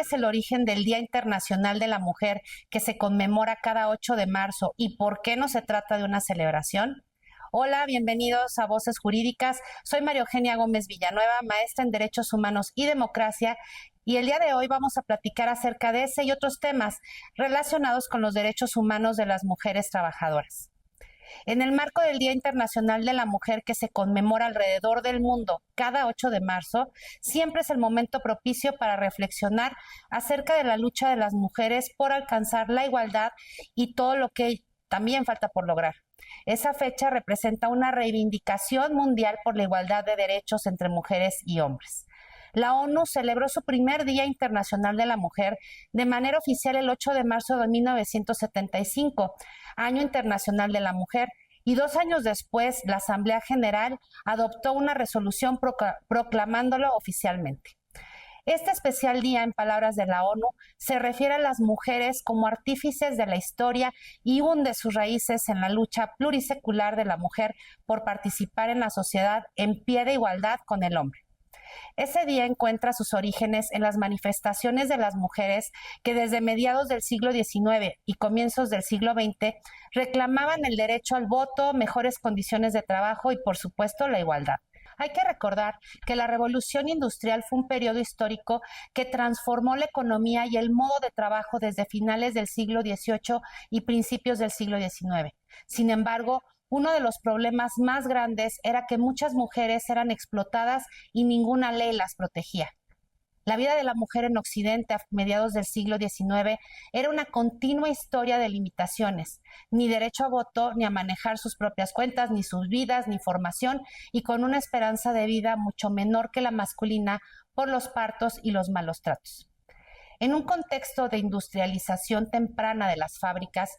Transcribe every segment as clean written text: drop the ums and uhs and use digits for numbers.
es el origen del Día Internacional de la Mujer que se conmemora cada 8 de marzo y por qué no se trata de una celebración? Hola, bienvenidos a Voces Jurídicas. Soy María Eugenia Gómez Villanueva, maestra en Derechos Humanos y Democracia, y el día de hoy vamos a platicar acerca de ese y otros temas relacionados con los derechos humanos de las mujeres trabajadoras. En el marco del Día Internacional de la Mujer que se conmemora alrededor del mundo cada 8 de marzo, siempre es el momento propicio para reflexionar acerca de la lucha de las mujeres por alcanzar la igualdad y todo lo que también falta por lograr. Esa fecha representa una reivindicación mundial por la igualdad de derechos entre mujeres y hombres. La ONU celebró su primer Día Internacional de la Mujer de manera oficial el 8 de marzo de 1975, Año Internacional de la Mujer, y 2 años después la Asamblea General adoptó una resolución proclamándolo oficialmente. Este especial día, en palabras de la ONU, se refiere a las mujeres como artífices de la historia y hunde sus raíces en la lucha plurisecular de la mujer por participar en la sociedad en pie de igualdad con el hombre. Ese día encuentra sus orígenes en las manifestaciones de las mujeres que desde mediados del siglo XIX y comienzos del siglo XX reclamaban el derecho al voto, mejores condiciones de trabajo y, por supuesto, la igualdad. Hay que recordar que la Revolución Industrial fue un periodo histórico que transformó la economía y el modo de trabajo desde finales del siglo XVIII y principios del siglo XIX. Sin embargo, uno de los problemas más grandes era que muchas mujeres eran explotadas y ninguna ley las protegía. La vida de la mujer en Occidente a mediados del siglo XIX era una continua historia de limitaciones, ni derecho a voto, ni a manejar sus propias cuentas, ni sus vidas, ni formación, y con una esperanza de vida mucho menor que la masculina por los partos y los malos tratos. En un contexto de industrialización temprana de las fábricas,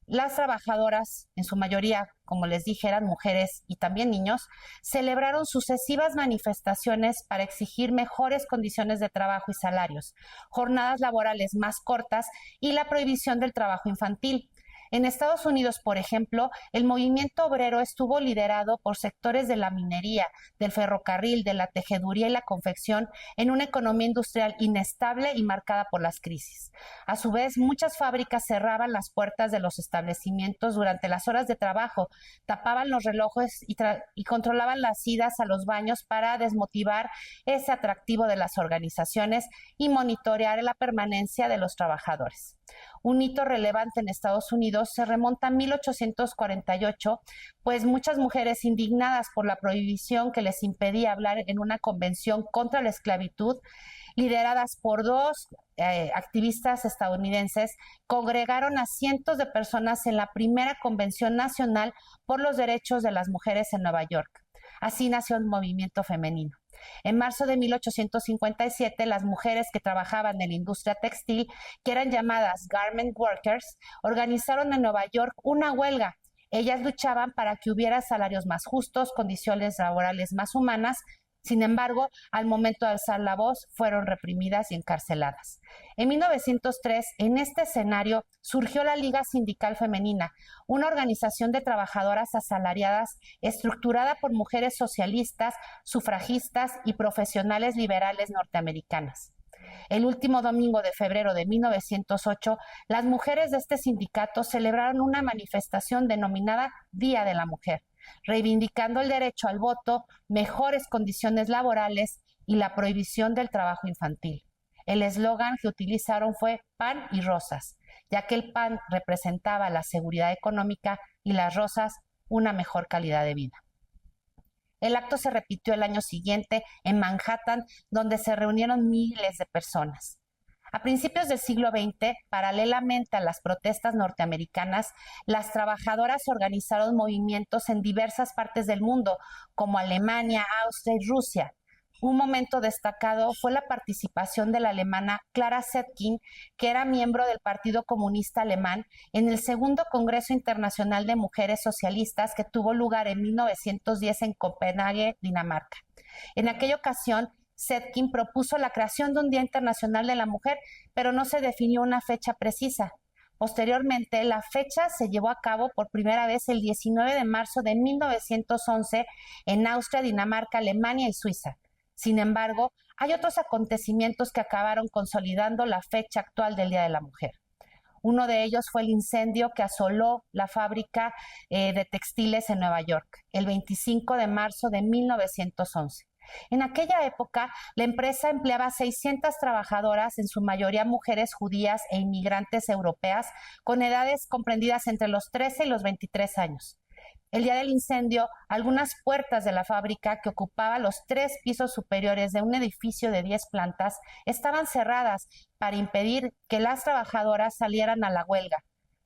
las trabajadoras, en su mayoría, como les dije, eran mujeres y también niños, celebraron sucesivas manifestaciones para exigir mejores condiciones de trabajo y salarios, jornadas laborales más cortas y la prohibición del trabajo infantil. En Estados Unidos, por ejemplo, el movimiento obrero estuvo liderado por sectores de la minería, del ferrocarril, de la tejeduría y la confección en una economía industrial inestable y marcada por las crisis. A su vez, muchas fábricas cerraban las puertas de los establecimientos durante las horas de trabajo, tapaban los relojes y controlaban las idas a los baños para desmotivar ese atractivo de las organizaciones y monitorear la permanencia de los trabajadores. Un hito relevante en Estados Unidos se remonta a 1848, pues muchas mujeres indignadas por la prohibición que les impedía hablar en una convención contra la esclavitud, lideradas por dos activistas estadounidenses, congregaron a cientos de personas en la primera Convención Nacional por los Derechos de las Mujeres en Nueva York. Así nació el movimiento femenino. En marzo de 1857, las mujeres que trabajaban en la industria textil, que eran llamadas garment workers, organizaron en Nueva York una huelga. Ellas luchaban para que hubiera salarios más justos, condiciones laborales más humanas. Sin embargo, al momento de alzar la voz, fueron reprimidas y encarceladas. En 1903, en este escenario, surgió la Liga Sindical Femenina, una organización de trabajadoras asalariadas estructurada por mujeres socialistas, sufragistas y profesionales liberales norteamericanas. El último domingo de febrero de 1908, las mujeres de este sindicato celebraron una manifestación denominada Día de la Mujer, reivindicando el derecho al voto, mejores condiciones laborales y la prohibición del trabajo infantil. El eslogan que utilizaron fue pan y rosas, ya que el pan representaba la seguridad económica y las rosas una mejor calidad de vida. El acto se repitió el año siguiente en Manhattan, donde se reunieron miles de personas. A principios del siglo XX, paralelamente a las protestas norteamericanas, las trabajadoras organizaron movimientos en diversas partes del mundo, como Alemania, Austria y Rusia. Un momento destacado fue la participación de la alemana Clara Zetkin, que era miembro del Partido Comunista Alemán, en el segundo Congreso Internacional de Mujeres Socialistas que tuvo lugar en 1910 en Copenhague, Dinamarca. En aquella ocasión, Zetkin propuso la creación de un Día Internacional de la Mujer, pero no se definió una fecha precisa. Posteriormente, la fecha se llevó a cabo por primera vez el 19 de marzo de 1911 en Austria, Dinamarca, Alemania y Suiza. Sin embargo, hay otros acontecimientos que acabaron consolidando la fecha actual del Día de la Mujer. Uno de ellos fue el incendio que asoló la fábrica de textiles en Nueva York el 25 de marzo de 1911. En aquella época, la empresa empleaba 600 trabajadoras, en su mayoría mujeres judías e inmigrantes europeas, con edades comprendidas entre los 13 y los 23 años. El día del incendio, algunas puertas de la fábrica, que ocupaba los 3 pisos superiores de un edificio de 10 plantas, estaban cerradas para impedir que las trabajadoras salieran a la huelga.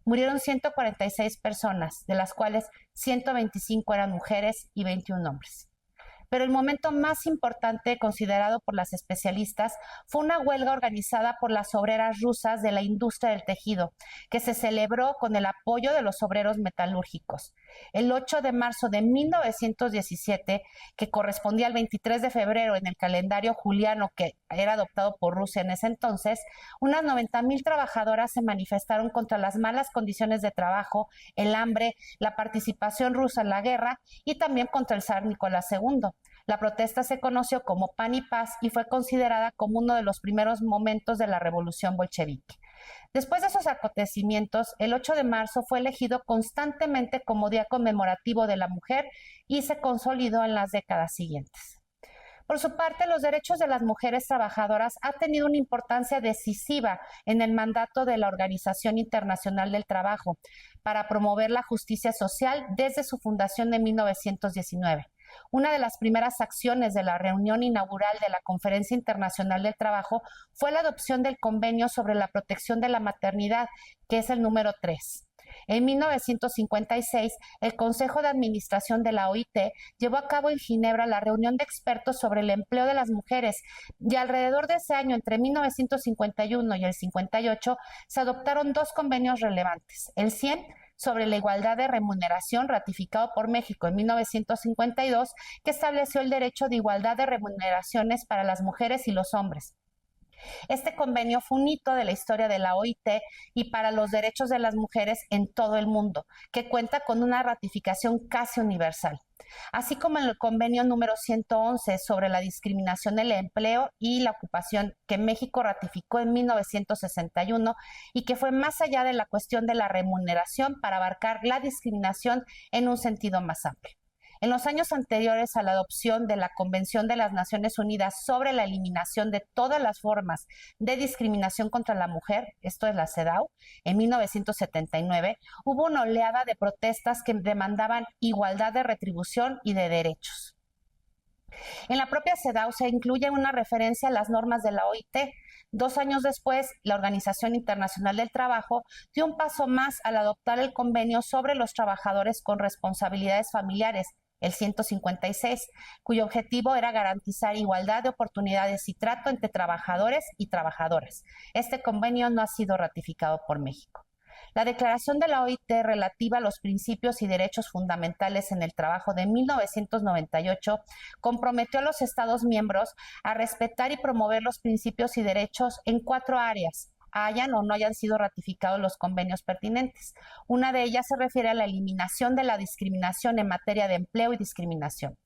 Murieron 146 personas, de las cuales 125 eran mujeres y 21 hombres. Pero el momento más importante, considerado por las especialistas, fue una huelga organizada por las obreras rusas de la industria del tejido, que se celebró con el apoyo de los obreros metalúrgicos. El 8 de marzo de 1917, que correspondía al 23 de febrero en el calendario juliano que era adoptado por Rusia en ese entonces, unas 90,000 trabajadoras se manifestaron contra las malas condiciones de trabajo, el hambre, la participación rusa en la guerra y también contra el zar Nicolás II. La protesta se conoció como Pan y Paz y fue considerada como uno de los primeros momentos de la revolución bolchevique. Después de esos acontecimientos, el 8 de marzo fue elegido constantemente como Día Conmemorativo de la Mujer y se consolidó en las décadas siguientes. Por su parte, los derechos de las mujeres trabajadoras han tenido una importancia decisiva en el mandato de la Organización Internacional del Trabajo para promover la justicia social desde su fundación en 1919. Una de las primeras acciones de la reunión inaugural de la Conferencia Internacional del Trabajo fue la adopción del Convenio sobre la Protección de la Maternidad, que es el número 3. En 1956, el Consejo de Administración de la OIT llevó a cabo en Ginebra la reunión de expertos sobre el empleo de las mujeres y alrededor de ese año, entre 1951 y el 58, se adoptaron 2 convenios relevantes. El 100 sobre la igualdad de remuneración, ratificado por México en 1952, que estableció el derecho de igualdad de remuneraciones para las mujeres y los hombres. Este convenio fue un hito de la historia de la OIT y para los derechos de las mujeres en todo el mundo, que cuenta con una ratificación casi universal, así como el convenio número 111 sobre la discriminación en el empleo y la ocupación, que México ratificó en 1961 y que fue más allá de la cuestión de la remuneración para abarcar la discriminación en un sentido más amplio. En los años anteriores a la adopción de la Convención de las Naciones Unidas sobre la eliminación de todas las formas de discriminación contra la mujer, esto es la CEDAW, en 1979, hubo una oleada de protestas que demandaban igualdad de retribución y de derechos. En la propia CEDAW se incluye una referencia a las normas de la OIT. 2 años después, la Organización Internacional del Trabajo dio un paso más al adoptar el convenio sobre los trabajadores con responsabilidades familiares, el 156, cuyo objetivo era garantizar igualdad de oportunidades y trato entre trabajadores y trabajadoras. Este convenio no ha sido ratificado por México. La Declaración de la OIT relativa a los principios y derechos fundamentales en el trabajo de 1998 comprometió a los Estados miembros a respetar y promover los principios y derechos en 4 áreas, hayan o no hayan sido ratificados los convenios pertinentes. Una de ellas se refiere a la eliminación de la discriminación en materia de empleo y discriminación.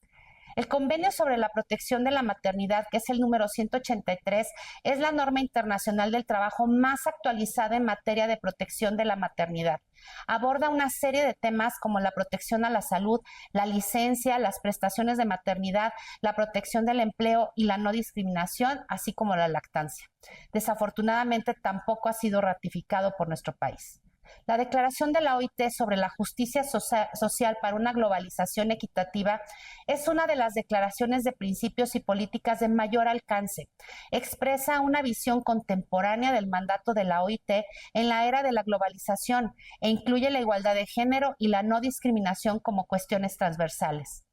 El Convenio sobre la Protección de la Maternidad, que es el número 183, es la norma internacional del trabajo más actualizada en materia de protección de la maternidad. Aborda una serie de temas como la protección a la salud, la licencia, las prestaciones de maternidad, la protección del empleo y la no discriminación, así como la lactancia. Desafortunadamente, tampoco ha sido ratificado por nuestro país. La Declaración de la OIT sobre la justicia social para una globalización equitativa es una de las declaraciones de principios y políticas de mayor alcance. Expresa una visión contemporánea del mandato de la OIT en la era de la globalización e incluye la igualdad de género y la no discriminación como cuestiones transversales.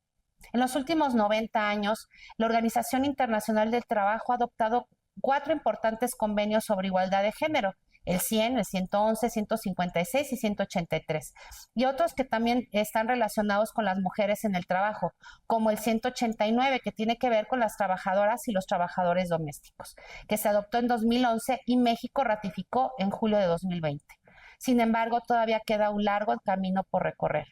En los últimos 90 años, la Organización Internacional del Trabajo ha adoptado 4 importantes convenios sobre igualdad de género: el 100, el 111, 156 y 183, y otros que también están relacionados con las mujeres en el trabajo, como el 189, que tiene que ver con las trabajadoras y los trabajadores domésticos, que se adoptó en 2011 y México ratificó en julio de 2020. Sin embargo, todavía queda un largo camino por recorrer.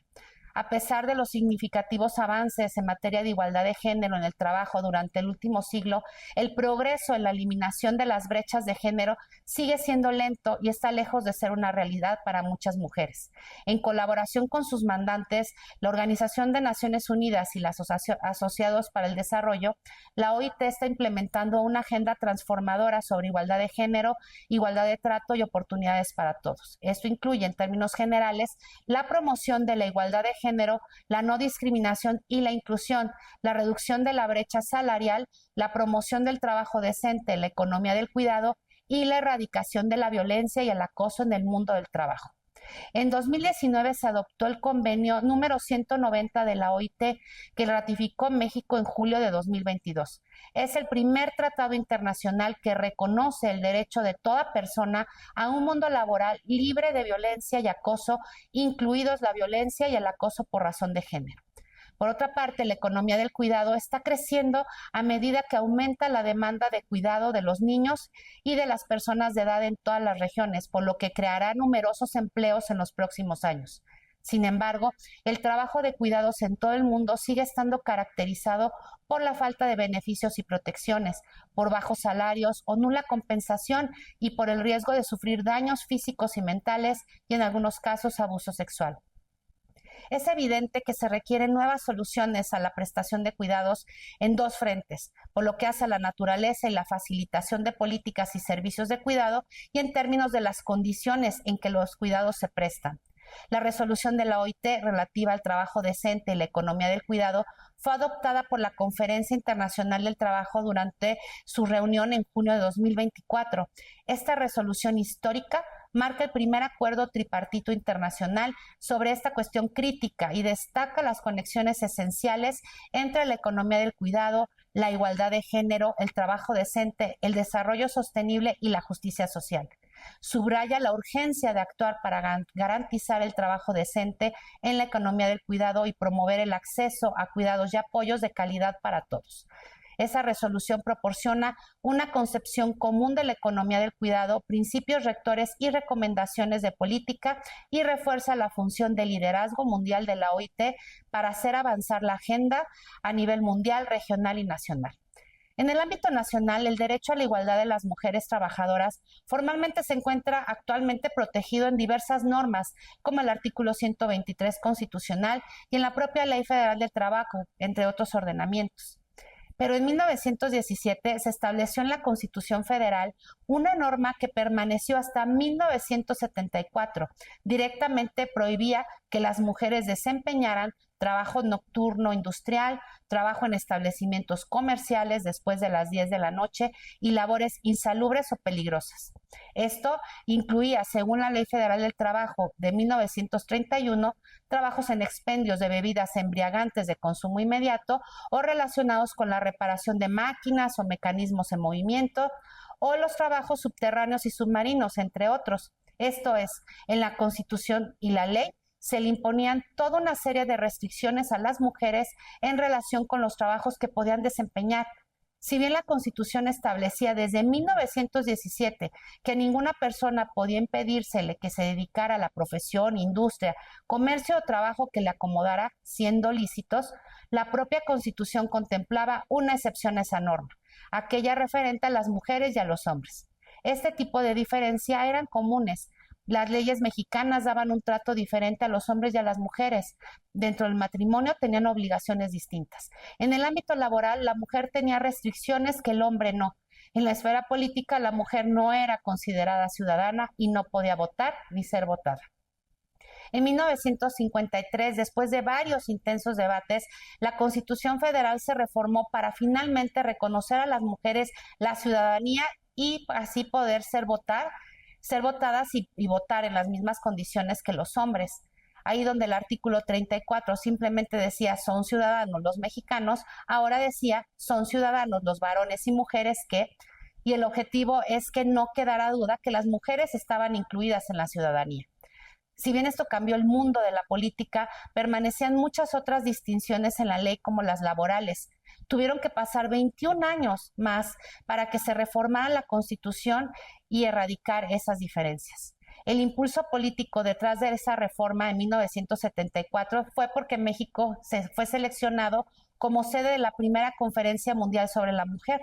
A pesar de los significativos avances en materia de igualdad de género en el trabajo durante el último siglo, el progreso en la eliminación de las brechas de género sigue siendo lento y está lejos de ser una realidad para muchas mujeres. En colaboración con sus mandantes, la Organización de Naciones Unidas y los asociados para el desarrollo, la OIT está implementando una agenda transformadora sobre igualdad de género, igualdad de trato y oportunidades para todos. Esto incluye, en términos generales, la promoción de la igualdad de género, la no discriminación y la inclusión, la reducción de la brecha salarial, la promoción del trabajo decente, la economía del cuidado y la erradicación de la violencia y el acoso en el mundo del trabajo. En 2019 se adoptó el convenio número 190 de la OIT, que ratificó México en julio de 2022. Es el primer tratado internacional que reconoce el derecho de toda persona a un mundo laboral libre de violencia y acoso, incluidos la violencia y el acoso por razón de género. Por otra parte, la economía del cuidado está creciendo a medida que aumenta la demanda de cuidado de los niños y de las personas de edad en todas las regiones, por lo que creará numerosos empleos en los próximos años. Sin embargo, el trabajo de cuidados en todo el mundo sigue estando caracterizado por la falta de beneficios y protecciones, por bajos salarios o nula compensación y por el riesgo de sufrir daños físicos y mentales y en algunos casos abuso sexual. Es evidente que se requieren nuevas soluciones a la prestación de cuidados en dos frentes, por lo que hace a la naturaleza y la facilitación de políticas y servicios de cuidado y en términos de las condiciones en que los cuidados se prestan. La resolución de la OIT relativa al trabajo decente y la economía del cuidado fue adoptada por la Conferencia Internacional del Trabajo durante su reunión en junio de 2024. Esta resolución histórica marca el primer acuerdo tripartito internacional sobre esta cuestión crítica y destaca las conexiones esenciales entre la economía del cuidado, la igualdad de género, el trabajo decente, el desarrollo sostenible y la justicia social. Subraya la urgencia de actuar para garantizar el trabajo decente en la economía del cuidado y promover el acceso a cuidados y apoyos de calidad para todos. Esa resolución proporciona una concepción común de la economía del cuidado, principios rectores y recomendaciones de política y refuerza la función de liderazgo mundial de la OIT para hacer avanzar la agenda a nivel mundial, regional y nacional. En el ámbito nacional, el derecho a la igualdad de las mujeres trabajadoras formalmente se encuentra actualmente protegido en diversas normas, como el artículo 123 constitucional y en la propia Ley Federal del Trabajo, entre otros ordenamientos. Pero en 1917 se estableció en la Constitución Federal una norma que permaneció hasta 1974. Directamente prohibía que las mujeres desempeñaran trabajo nocturno industrial, trabajo en establecimientos comerciales después de las 10 de la noche y labores insalubres o peligrosas. Esto incluía, según la Ley Federal del Trabajo de 1931, trabajos en expendios de bebidas embriagantes de consumo inmediato o relacionados con la reparación de máquinas o mecanismos en movimiento, o los trabajos subterráneos y submarinos, entre otros. Esto es, en la Constitución y la ley se le imponían toda una serie de restricciones a las mujeres en relación con los trabajos que podían desempeñar. Si bien la Constitución establecía desde 1917 que ninguna persona podía impedírsele que se dedicara a la profesión, industria, comercio o trabajo que le acomodara, siendo lícitos, la propia Constitución contemplaba una excepción a esa norma, aquella referente a las mujeres y a los hombres. Este tipo de diferencia eran comunes. Las leyes mexicanas daban un trato diferente a los hombres y a las mujeres. Dentro del matrimonio tenían obligaciones distintas. En el ámbito laboral, la mujer tenía restricciones que el hombre no. En la esfera política, la mujer no era considerada ciudadana y no podía votar ni ser votada. En 1953, después de varios intensos debates, la Constitución Federal se reformó para finalmente reconocer a las mujeres la ciudadanía y así poder ser votadas y votar en las mismas condiciones que los hombres. Ahí donde el artículo 34 simplemente decía son ciudadanos los mexicanos, ahora decía son ciudadanos los varones y mujeres y el objetivo es que no quedara duda que las mujeres estaban incluidas en la ciudadanía. Si bien esto cambió el mundo de la política, permanecían muchas otras distinciones en la ley como las laborales. Tuvieron que pasar 21 años más para que se reformara la Constitución y erradicar esas diferencias. El impulso político detrás de esa reforma en 1974 fue porque México fue seleccionado como sede de la primera Conferencia Mundial sobre la Mujer.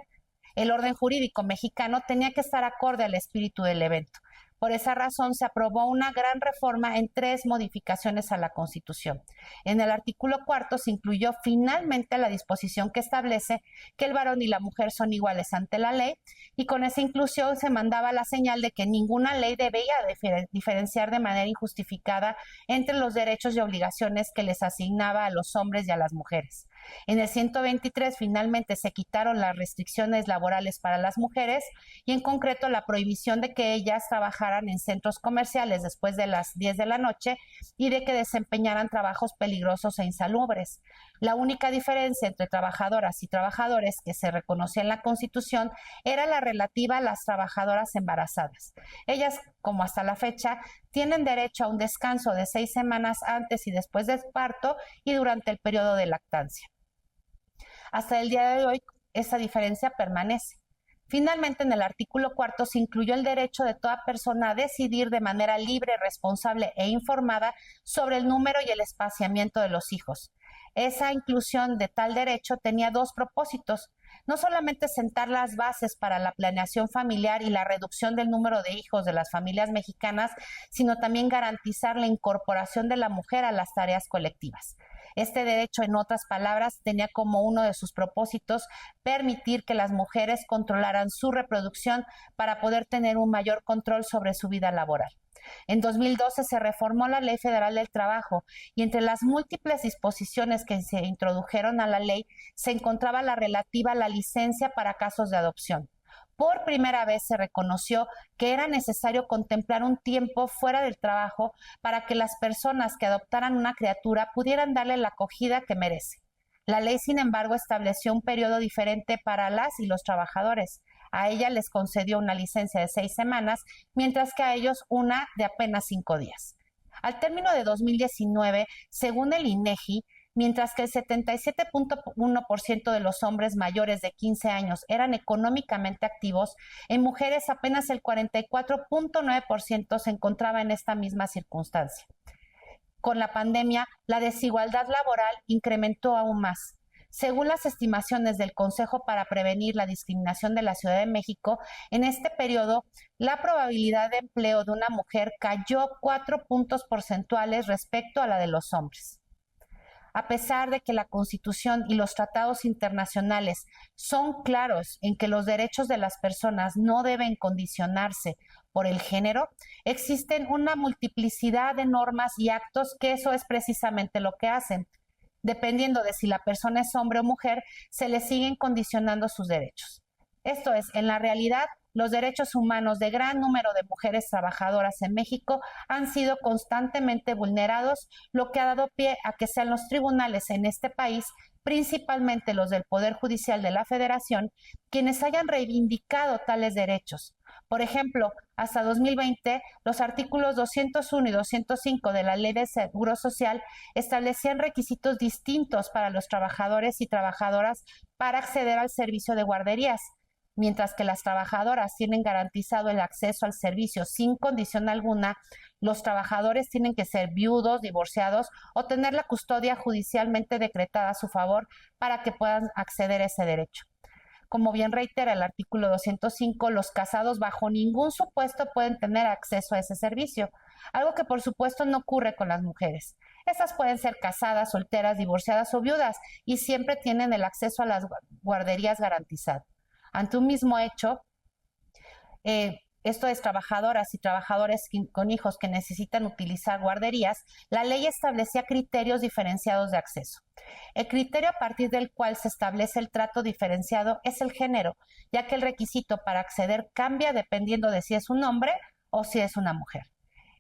El orden jurídico mexicano tenía que estar acorde al espíritu del evento. Por esa razón se aprobó una gran reforma en 3 modificaciones a la Constitución. En el artículo 4 se incluyó finalmente la disposición que establece que el varón y la mujer son iguales ante la ley, y con esa inclusión se mandaba la señal de que ninguna ley debía diferenciar de manera injustificada entre los derechos y obligaciones que les asignaba a los hombres y a las mujeres. En el 123 finalmente se quitaron las restricciones laborales para las mujeres y en concreto la prohibición de que ellas trabajaran en centros comerciales después de las 10 de la noche y de que desempeñaran trabajos peligrosos e insalubres. La única diferencia entre trabajadoras y trabajadores que se reconocía en la Constitución era la relativa a las trabajadoras embarazadas. Ellas, como hasta la fecha, tienen derecho a un descanso de 6 semanas antes y después del parto y durante el periodo de lactancia. Hasta el día de hoy, esa diferencia permanece. Finalmente, en el artículo 4 se incluyó el derecho de toda persona a decidir de manera libre, responsable e informada sobre el número y el espaciamiento de los hijos. Esa inclusión de tal derecho tenía 2 propósitos: no solamente sentar las bases para la planeación familiar y la reducción del número de hijos de las familias mexicanas, sino también garantizar la incorporación de la mujer a las tareas colectivas. Este derecho, en otras palabras, tenía como uno de sus propósitos permitir que las mujeres controlaran su reproducción para poder tener un mayor control sobre su vida laboral. En 2012 se reformó la Ley Federal del Trabajo y entre las múltiples disposiciones que se introdujeron a la ley se encontraba la relativa a la licencia para casos de adopción. Por primera vez se reconoció que era necesario contemplar un tiempo fuera del trabajo para que las personas que adoptaran una criatura pudieran darle la acogida que merece. La ley, sin embargo, estableció un periodo diferente para las y los trabajadores. A ella les concedió una licencia de 6 semanas, mientras que a ellos una de apenas 5 días. Al término de 2019, según el INEGI, mientras que el 77.1% de los hombres mayores de 15 años eran económicamente activos, en mujeres apenas el 44.9% se encontraba en esta misma circunstancia. Con la pandemia, la desigualdad laboral incrementó aún más. Según las estimaciones del Consejo para Prevenir la Discriminación de la Ciudad de México, en este periodo, la probabilidad de empleo de una mujer cayó 4 puntos porcentuales respecto a la de los hombres. A pesar de que la Constitución y los tratados internacionales son claros en que los derechos de las personas no deben condicionarse por el género, existen una multiplicidad de normas y actos que eso es precisamente lo que hacen. Dependiendo de si la persona es hombre o mujer, se le siguen condicionando sus derechos. Esto es, en la realidad, los derechos humanos de gran número de mujeres trabajadoras en México han sido constantemente vulnerados, lo que ha dado pie a que sean los tribunales en este país, principalmente los del Poder Judicial de la Federación, quienes hayan reivindicado tales derechos. Por ejemplo, hasta 2020, los artículos 201 y 205 de la Ley del Seguro Social establecían requisitos distintos para los trabajadores y trabajadoras para acceder al servicio de guarderías. Mientras que las trabajadoras tienen garantizado el acceso al servicio sin condición alguna, los trabajadores tienen que ser viudos, divorciados o tener la custodia judicialmente decretada a su favor para que puedan acceder a ese derecho. Como bien reitera el artículo 205, los casados bajo ningún supuesto pueden tener acceso a ese servicio, algo que por supuesto no ocurre con las mujeres. Estas pueden ser casadas, solteras, divorciadas o viudas y siempre tienen el acceso a las guarderías garantizado. Ante un mismo hecho, esto es trabajadoras y trabajadores con hijos que necesitan utilizar guarderías, la ley establecía criterios diferenciados de acceso. El criterio a partir del cual se establece el trato diferenciado es el género, ya que el requisito para acceder cambia dependiendo de si es un hombre o si es una mujer.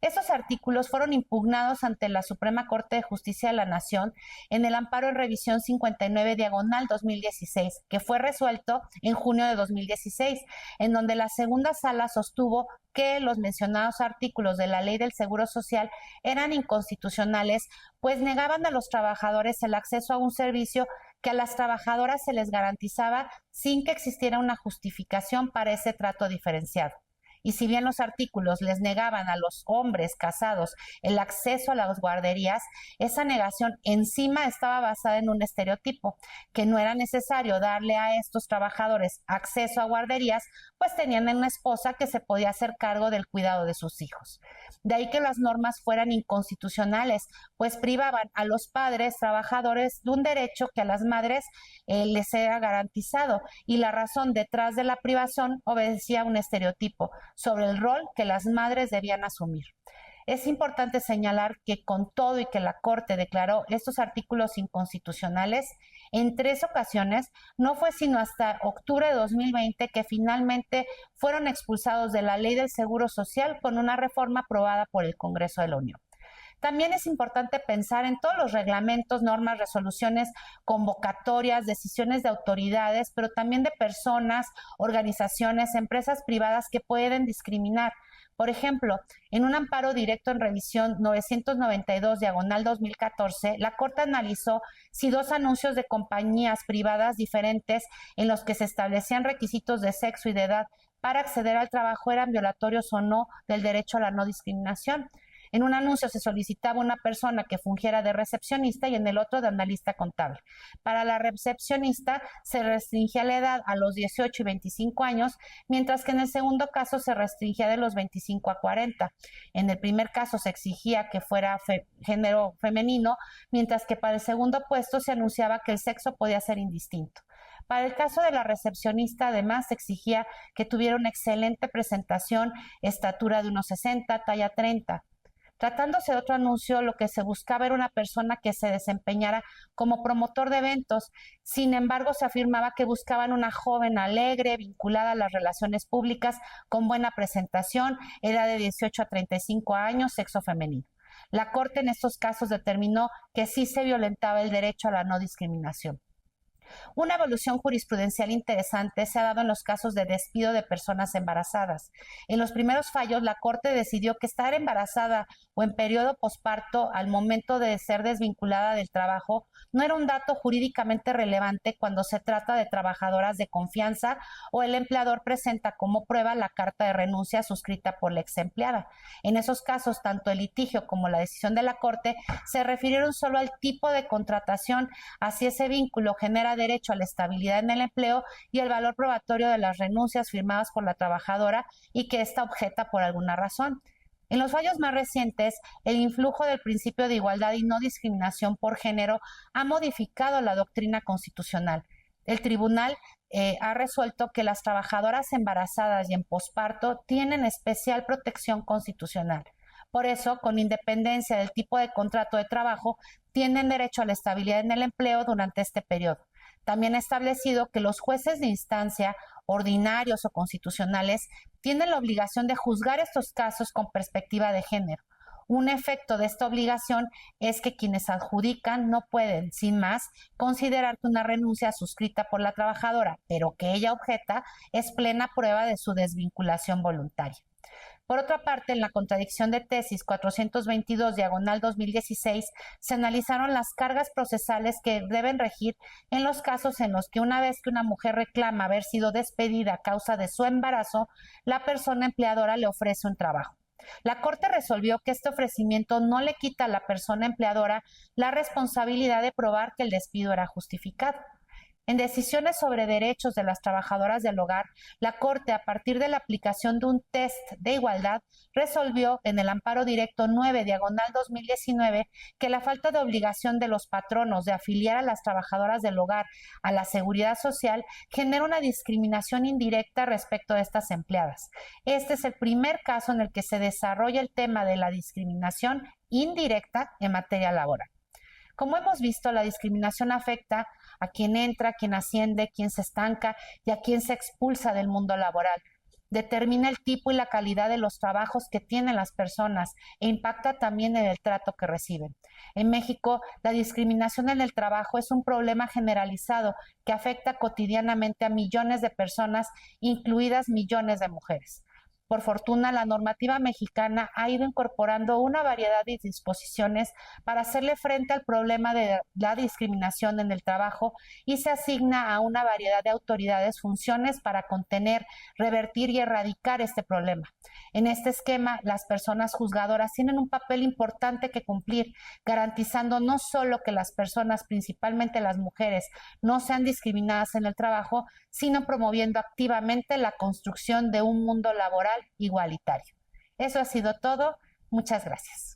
Estos artículos fueron impugnados ante la Suprema Corte de Justicia de la Nación en el amparo en revisión 59/2016, que fue resuelto en junio de 2016, en donde la segunda sala sostuvo que los mencionados artículos de la Ley del Seguro Social eran inconstitucionales, pues negaban a los trabajadores el acceso a un servicio que a las trabajadoras se les garantizaba sin que existiera una justificación para ese trato diferenciado. Y si bien los artículos les negaban a los hombres casados el acceso a las guarderías, esa negación encima estaba basada en un estereotipo, que no era necesario darle a estos trabajadores acceso a guarderías, pues tenían una esposa que se podía hacer cargo del cuidado de sus hijos. De ahí que las normas fueran inconstitucionales, pues privaban a los padres trabajadores de un derecho que a las madres les era garantizado, y la razón detrás de la privación obedecía a un estereotipo sobre el rol que las madres debían asumir. Es importante señalar que con todo y que la Corte declaró estos artículos inconstitucionales, en 3 ocasiones no fue sino hasta octubre de 2020 que finalmente fueron expulsados de la Ley del Seguro Social con una reforma aprobada por el Congreso de la Unión. También es importante pensar en todos los reglamentos, normas, resoluciones, convocatorias, decisiones de autoridades, pero también de personas, organizaciones, empresas privadas que pueden discriminar. Por ejemplo, en un amparo directo en revisión 992/2014, la Corte analizó si 2 anuncios de compañías privadas diferentes en los que se establecían requisitos de sexo y de edad para acceder al trabajo eran violatorios o no del derecho a la no discriminación. En un anuncio se solicitaba una persona que fungiera de recepcionista y en el otro de analista contable. Para la recepcionista se restringía la edad a los 18 y 25 años, mientras que en el segundo caso se restringía de los 25 a 40. En el primer caso se exigía que fuera género femenino, mientras que para el segundo puesto se anunciaba que el sexo podía ser indistinto. Para el caso de la recepcionista, además, se exigía que tuviera una excelente presentación, estatura de 1,60, talla 30. Tratándose de otro anuncio, lo que se buscaba era una persona que se desempeñara como promotor de eventos. Sin embargo, se afirmaba que buscaban una joven alegre, vinculada a las relaciones públicas, con buena presentación, edad de 18 a 35 años, sexo femenino. La Corte en estos casos determinó que sí se violentaba el derecho a la no discriminación. Una evolución jurisprudencial interesante se ha dado en los casos de despido de personas embarazadas. En los primeros fallos, la Corte decidió que estar embarazada o en periodo posparto al momento de ser desvinculada del trabajo no era un dato jurídicamente relevante cuando se trata de trabajadoras de confianza o el empleador presenta como prueba la carta de renuncia suscrita por la ex empleada. En esos casos, tanto el litigio como la decisión de la Corte se refirieron solo al tipo de contratación, así ese vínculo genera derecho a la estabilidad en el empleo y el valor probatorio de las renuncias firmadas por la trabajadora y que ésta objeta por alguna razón. En los fallos más recientes, el influjo del principio de igualdad y no discriminación por género ha modificado la doctrina constitucional. El tribunal ha resuelto que las trabajadoras embarazadas y en posparto tienen especial protección constitucional. Por eso, con independencia del tipo de contrato de trabajo, tienen derecho a la estabilidad en el empleo durante este periodo. También ha establecido que los jueces de instancia, ordinarios o constitucionales, tienen la obligación de juzgar estos casos con perspectiva de género. Un efecto de esta obligación es que quienes adjudican no pueden, sin más, considerar que una renuncia suscrita por la trabajadora, pero que ella objeta, es plena prueba de su desvinculación voluntaria. Por otra parte, en la contradicción de tesis 422/2016, se analizaron las cargas procesales que deben regir en los casos en los que una vez que una mujer reclama haber sido despedida a causa de su embarazo, la persona empleadora le ofrece un trabajo. La Corte resolvió que este ofrecimiento no le quita a la persona empleadora la responsabilidad de probar que el despido era justificado. En decisiones sobre derechos de las trabajadoras del hogar, la Corte, a partir de la aplicación de un test de igualdad, resolvió en el amparo directo 9/2019 que la falta de obligación de los patronos de afiliar a las trabajadoras del hogar a la seguridad social genera una discriminación indirecta respecto de estas empleadas. Este es el primer caso en el que se desarrolla el tema de la discriminación indirecta en materia laboral. Como hemos visto, la discriminación afecta a quien entra, a quien asciende, a quien se estanca y a quien se expulsa del mundo laboral. Determina el tipo y la calidad de los trabajos que tienen las personas e impacta también en el trato que reciben. En México, la discriminación en el trabajo es un problema generalizado que afecta cotidianamente a millones de personas, incluidas millones de mujeres. Por fortuna, la normativa mexicana ha ido incorporando una variedad de disposiciones para hacerle frente al problema de la discriminación en el trabajo y se asigna a una variedad de autoridades funciones para contener, revertir y erradicar este problema. En este esquema, las personas juzgadoras tienen un papel importante que cumplir, garantizando no solo que las personas, principalmente las mujeres, no sean discriminadas en el trabajo, sino promoviendo activamente la construcción de un mundo laboral igualitario. Eso ha sido todo. Muchas gracias.